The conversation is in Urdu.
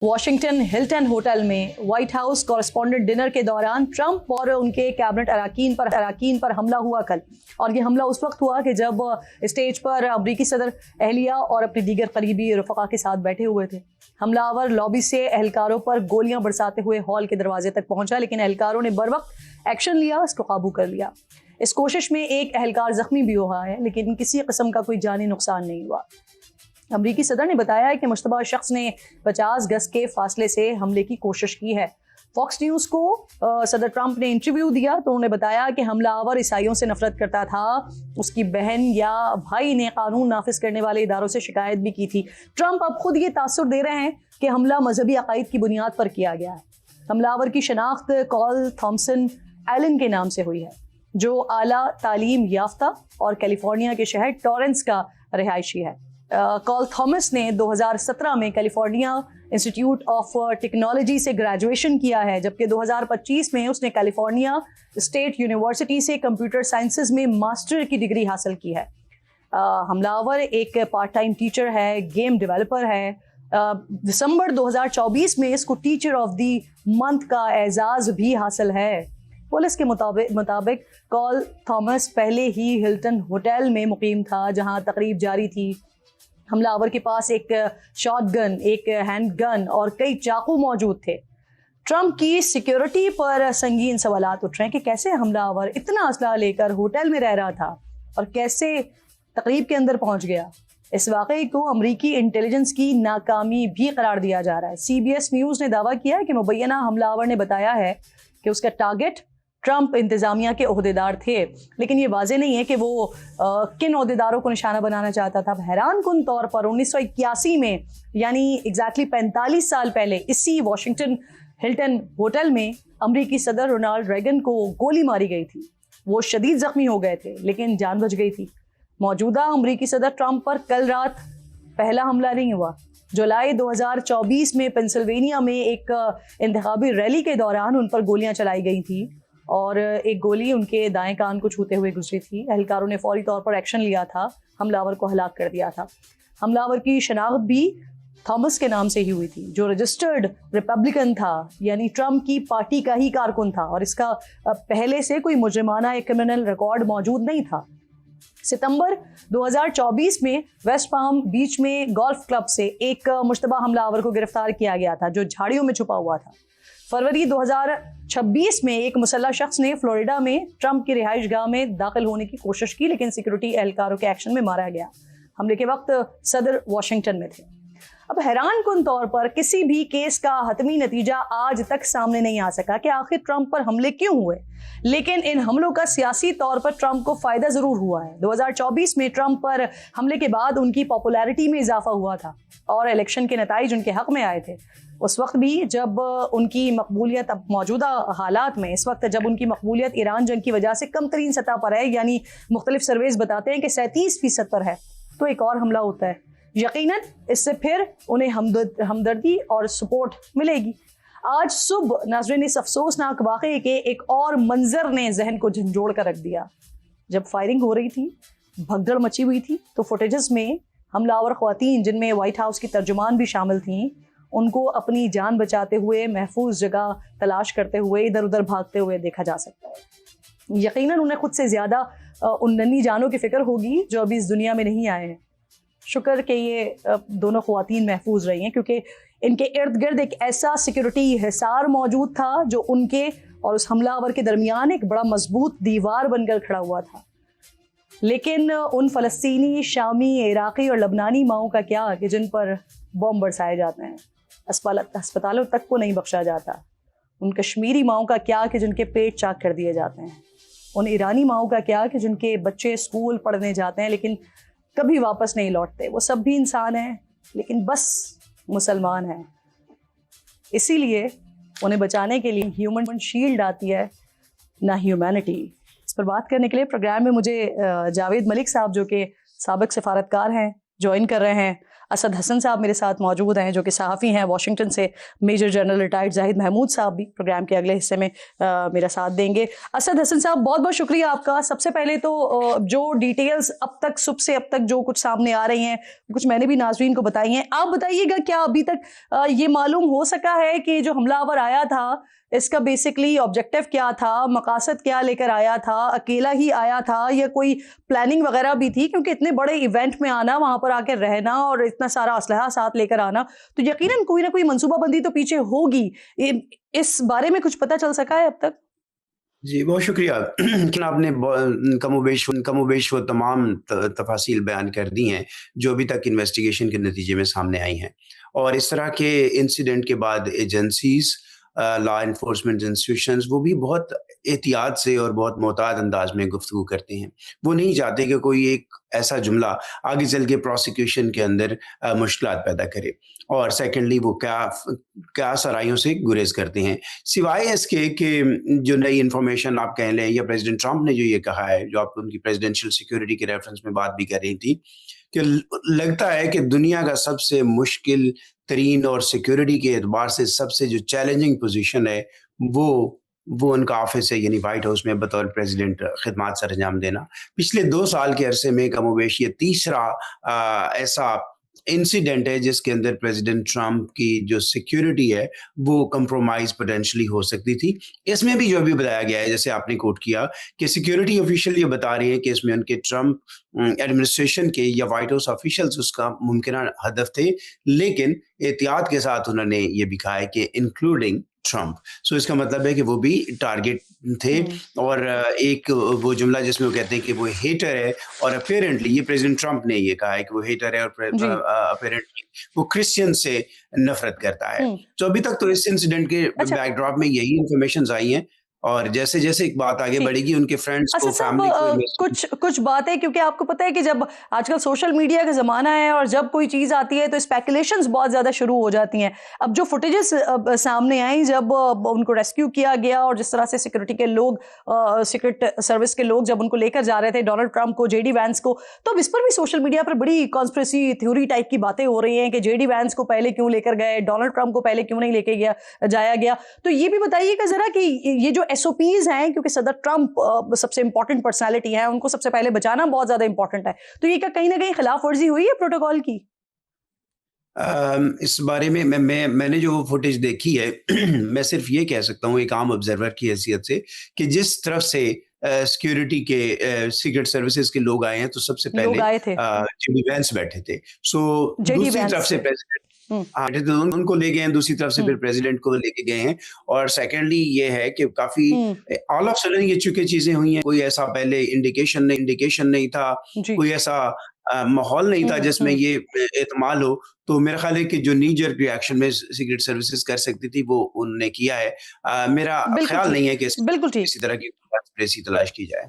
واشنگٹن ہلٹن ہوٹل میں وائٹ ہاؤس کورسپونڈنٹ ڈنر کے دوران ٹرمپ اور ان کے کیبنٹ اراکین پر حملہ ہوا کل. اور یہ حملہ اس وقت ہوا کہ جب اسٹیج پر امریکی صدر اہلیہ اور اپنے دیگر قریبی رفقا کے ساتھ بیٹھے ہوئے تھے. حملہ آور لابی سے اہلکاروں پر گولیاں برساتے ہوئے ہال کے دروازے تک پہنچا، لیکن اہلکاروں نے بروقت ایکشن لیا، اس کو قابو کر لیا. اس کوشش میں ایک اہلکار زخمی بھی ہوا ہے، لیکن کسی قسم کا کوئی جانی نقصان نہیں ہوا. امریکی صدر نے بتایا ہے کہ مشتبہ شخص نے 50 گز کے فاصلے سے حملے کی کوشش کی ہے. فاکس نیوز کو صدر ٹرمپ نے انٹرویو دیا تو انہوں نے بتایا کہ حملہ آور عیسائیوں سے نفرت کرتا تھا. اس کی بہن یا بھائی نے قانون نافذ کرنے والے اداروں سے شکایت بھی کی تھی. ٹرمپ اب خود یہ تاثر دے رہے ہیں کہ حملہ مذہبی عقائد کی بنیاد پر کیا گیا ہے. حملہ آور کی شناخت کال تھامسن ایلن کے نام سے ہوئی ہے، جو اعلیٰ تعلیم یافتہ اور کیلیفورنیا کے شہر ٹورنس کا رہائشی ہے. کال تھامس نے 2017 میں کیلیفورنیا انسٹیٹیوٹ آف ٹیکنالوجی سے گریجویشن کیا ہے، جبکہ 2025 میں اس نے کیلیفورنیا اسٹیٹ یونیورسٹی سے کمپیوٹر سائنسز میں ماسٹر کی ڈگری حاصل کی ہے. حملہ آور ایک پارٹ ٹائم ٹیچر ہے، گیم ڈیولپر ہے. دسمبر 2024 میں اس کو ٹیچر آف دی منتھ کا اعزاز بھی حاصل ہے. پولیس کے مطابق کال تھامس پہلے ہی ہلٹن ہوٹل میں مقیم تھا جہاں تقریب جاری تھی. حملہ آور کے پاس ایک شاٹ گن، ایک ہینڈ گن اور کئی چاقو موجود تھے. ٹرمپ کی سیکیورٹی پر سنگین سوالات اٹھ رہے ہیں کہ کیسے حملہ آور اتنا اسلحہ لے کر ہوٹل میں رہ رہا تھا اور کیسے تقریب کے اندر پہنچ گیا. اس واقعے کو امریکی انٹیلیجنس کی ناکامی بھی قرار دیا جا رہا ہے. CBS ایس نیوز نے دعویٰ کیا ہے کہ مبینہ حملہ آور نے بتایا ہے کہ اس کا ٹارگٹ ٹرمپ انتظامیہ کے عہدیدار تھے، لیکن یہ واضح نہیں ہے کہ وہ کن عہدیداروں کو نشانہ بنانا چاہتا تھا. حیران کن طور پر 1981 میں، یعنی ایگزیکٹلی 45 سال پہلے، اسی واشنگٹن ہلٹن ہوٹل میں امریکی صدر رونالڈ ریگن کو گولی ماری گئی تھی. وہ شدید زخمی ہو گئے تھے لیکن جان بچ گئی تھی. موجودہ امریکی صدر ٹرمپ پر کل رات پہلا حملہ نہیں ہوا. جولائی 2024 میں پینسلوینیا میں ایک انتخابی ریلی کے دوران ان پر گولیاں چلائی گئی تھیں اور ایک گولی ان کے دائیں کان کو چھوتے ہوئے گزری تھی. اہلکاروں نے فوری طور پر ایکشن لیا تھا، حملہ آور کو ہلاک کر دیا تھا. حملہ آور کی شناخت بھی تھامس کے نام سے ہی ہوئی تھی، جو رجسٹرڈ ریپبلکن تھا، یعنی ٹرمپ کی پارٹی کا ہی کارکن تھا، اور اس کا پہلے سے کوئی مجرمانہ ایک کرمنل ریکارڈ موجود نہیں تھا. ستمبر 2024 میں ویسٹ پام بیچ میں گولف کلب سے ایک مشتبہ حملہ آور کو گرفتار کیا گیا تھا جو جھاڑیوں میں چھپا ہوا تھا. فروری 2026 میں ایک مسلح شخص نے فلوریڈا میں ٹرمپ کی رہائش گاہ میں داخل ہونے کی کوشش کی، لیکن سیکورٹی اہلکاروں کے ایکشن میں مارا گیا. حملے کے وقت صدر واشنگٹن میں تھے. اب حیران کن طور پر کسی بھی کیس کا حتمی نتیجہ آج تک سامنے نہیں آ سکا کہ آخر ٹرمپ پر حملے کیوں ہوئے، لیکن ان حملوں کا سیاسی طور پر ٹرمپ کو فائدہ ضرور ہوا ہے. 2024 میں ٹرمپ پر حملے کے بعد ان کی پاپولیرٹی میں اضافہ ہوا تھا اور الیکشن کے نتائج ان کے حق میں آئے تھے. اس وقت بھی جب ان کی مقبولیت، اب موجودہ حالات میں اس وقت جب ان کی مقبولیت ایران جنگ کی وجہ سے کم ترین سطح پر ہے، یعنی مختلف سرویز بتاتے ہیں کہ 37% پر ہے، تو ایک اور حملہ ہوتا ہے. یقیناً اس سے پھر انہیں ہمدردی اور سپورٹ ملے گی. آج صبح ناظرین اس افسوسناک واقعے کے ایک اور منظر نے ذہن کو جھنجھوڑ کر رکھ دیا. جب فائرنگ ہو رہی تھی، بھگدڑ مچی ہوئی تھی، تو فوٹیجز میں حملہ آور خواتین، جن میں وائٹ ہاؤس کی ترجمان بھی شامل تھیں، ان کو اپنی جان بچاتے ہوئے محفوظ جگہ تلاش کرتے ہوئے ادھر ادھر بھاگتے ہوئے دیکھا جا سکتا ہے. یقیناً انہیں خود سے زیادہ ان ننھی جانوں کی فکر ہوگی جو ابھی اس دنیا میں نہیں آئے ہیں. شکر کہ یہ دونوں خواتین محفوظ رہی ہیں، کیونکہ ان کے ارد گرد ایک ایسا سیکورٹی حصار موجود تھا جو ان کے اور اس حملہ آور کے درمیان ایک بڑا مضبوط دیوار بن کر کھڑا ہوا تھا. لیکن ان فلسطینی، شامی، عراقی اور لبنانی ماؤں کا کیا کہ جن پر بم برسائے جاتے ہیں، ہسپتالوں تک کو نہیں بخشا جاتا. ان کشمیری ماؤں کا کیا کہ جن کے پیٹ چاک کر دیے جاتے ہیں. ان ایرانی ماؤں کا کیا کہ جن کے بچے اسکول پڑھنے جاتے ہیں لیکن کبھی واپس نہیں لوٹتے. وہ سب بھی انسان ہیں لیکن بس مسلمان ہیں. اسی لیے انہیں بچانے کے لیے ہیومن شیلڈ آتی ہے، نہ ہیومینٹی. اس پر بات کرنے کے لیے پروگرام میں مجھے جاوید ملک صاحب، جو کہ سابق سفارتکار ہیں، جوائن کر رہے ہیں. اسد حسن صاحب میرے ساتھ موجود ہیں جو کہ صحافی ہیں واشنگٹن سے. میجر جنرل ریٹائرڈ زاہد محمود صاحب بھی پروگرام کے اگلے حصے میں میرا ساتھ دیں گے. اسد حسن صاحب بہت بہت شکریہ آپ کا. سب سے پہلے تو جو ڈیٹیلز اب تک صبح سے اب تک جو کچھ سامنے آ رہی ہیں کچھ میں نے بھی ناظرین کو بتائی ہیں, آپ بتائیے گا کیا ابھی تک یہ معلوم ہو سکا ہے کہ جو حملہ آور آیا تھا اس کا بیسکلی آبجیکٹو کیا تھا, مقاصد کیا لے کر آیا تھا, اکیلا ہی آیا تھا یا کوئی پلاننگ وغیرہ بھی تھی؟ کیونکہ اتنے بڑے ایونٹ میں آنا, وہاں پر آ کے رہنا اور اتنا سارا اسلحہ ساتھ لے کر آنا, تو یقیناً کوئی نہ کوئی منصوبہ بندی تو پیچھے ہوگی. اس بارے میں کچھ پتہ چل سکا ہے اب تک؟ جی بہت شکریہ. لیکن آپ نے کم و بیش وہ تمام تفاصیل بیان کر دی ہیں جو ابھی تک انویسٹیگیشن کے نتیجے میں سامنے آئی ہیں, اور اس طرح کے انسیڈنٹ کے بعد ایجنسیز, لا انفورسمنٹ انسٹیٹیوشنز وہ بھی بہت احتیاط سے اور بہت محتاط انداز میں گفتگو کرتے ہیں. وہ نہیں چاہتے کہ کوئی ایک ایسا جملہ آگے چل کے پروسیکیوشن کے اندر مشکلات پیدا کرے, اور سیکنڈلی وہ کیا سرائیوں سے گریز کرتے ہیں, سوائے اس کے کہ جو نئی انفارمیشن آپ کہہ لیں یا پریزیڈنٹ ٹرمپ نے جو یہ کہا ہے, جو آپ ان کی پریزیڈنشیل سیکیورٹی کے ریفرنس میں بات بھی کر رہی تھی, کہ لگتا ہے کہ دنیا کا سب سے مشکل ترین اور سیکیورٹی کے اعتبار سے سب سے جو چیلنجنگ پوزیشن ہے وہ ان کا آفس ہے, یعنی وائٹ ہاؤس میں بطور پریزیڈنٹ خدمات سر انجام دینا. پچھلے 2 سال کے عرصے میں کم و بیش یہ تیسرا ایسا انسیڈنٹ ہے جس کے اندر پریزیڈنٹ ٹرمپ کی جو سیکیورٹی ہے وہ کمپرومائز پوٹینشلی ہو سکتی تھی. اس میں بھی جو بھی بتایا گیا ہے, جیسے آپ نے کوٹ کیا, کہ سیکیورٹی آفیشیل یہ بتا رہے ہیں کہ اس میں ان کے ٹرمپ ایڈمنسٹریشن کے یا وائٹ ہاؤس آفیشلز اس کا ممکنہ ہدف تھے, لیکن احتیاط کے ساتھ انہوں نے یہ بھی کہا ہے کہ انکلوڈنگ ٹرمپ. سو اس کا مطلب ہے کہ وہ بھی ٹارگٹ تھے. اور ایک وہ جملہ جس میں وہ کہتے ہیں کہ وہ ہیٹر ہے, اور اپیرنٹلی یہ پریزیڈنٹ ٹرمپ نے یہ کہا ہے کہ وہ ہیٹر ہے, اور اپیرنٹلی وہ کرسچین سے نفرت کرتا ہے. تو ابھی تک تو اس انسیڈنٹ کے بیک ڈراپ میں یہی انفارمیشنز آئی ہیں, اور جیسے جیسے ایک بات آگے بڑھے گی ان کے فرینڈس کو, فیملی کو, کچھ باتیں, کیونکہ آپ کو پتہ ہے کہ جب آج کل سوشل میڈیا کا زمانہ ہے اور جب کوئی چیز آتی ہے تو اسپیکولیشنز بہت زیادہ شروع ہو جاتی ہیں. اب جو فوٹیجز سامنے آئیں جب ان کو ریسکیو کیا گیا اور جس طرح سے سیکورٹی کے لوگ, سیکرٹ سروس کے لوگ جب ان کو لے کر جا رہے تھے ڈونلڈ ٹرمپ کو, جے ڈی وینس کو, تو اب اس پر بھی سوشل میڈیا پر بڑی کانسپریسی تھیوری ٹائپ کی باتیں ہو رہی ہیں کہ جے ڈی وینس کو پہلے کیوں لے کر گئے, ڈونلڈ ٹرمپ کو پہلے کیوں نہیں لے کے جایا گیا. تو یہ بھی بتائیے گا ذرا کہ یہ جو ایس او پیز ہیں, کیونکہ صدر ٹرمپ سب سے امپورٹنٹ پرسنالٹی ہے, ان کو سب سے پہلے بچانا بہت زیادہ امپورٹنٹ ہے, تو یہ کہیں نہ کہیں خلاف ورزی ہوئی ہے پروٹوکول کی؟ اس بارے میں میں نے جو فوٹیج دیکھی ہے میں صرف یہ کہہ سکتا ہوں ایک عام آبزرور کی حیثیت سے کہ جس طرف سے سیکیورٹی کے سیکرٹ سروسز کے لوگ آئے ہیں تو سب سے پہلے جے ڈی وینس بیٹھے تھے. سو دوسری طرف سے پریزیڈنٹ ان کو لے گئے ہیں, دوسری طرف سے پھر پریزیڈنٹ کو لے کے گئے ہیں. اور سیکنڈلی یہ ہے کہ کافی آل آف سڈن یہ چونکہ چیزیں ہوئی ہیں, کوئی ایسا پہلے انڈیکیشن نہیں تھا, کوئی ایسا ماحول نہیں تھا جس میں یہ احتمال ہو. تو میرا خیال ہے کہ جو نی جرک ریاکشن میں سیکرٹ سروسز کر سکتی تھی وہ انہوں نے کیا ہے. میرا خیال نہیں ہے کہ کسی طرح کی تلاش کی جائے.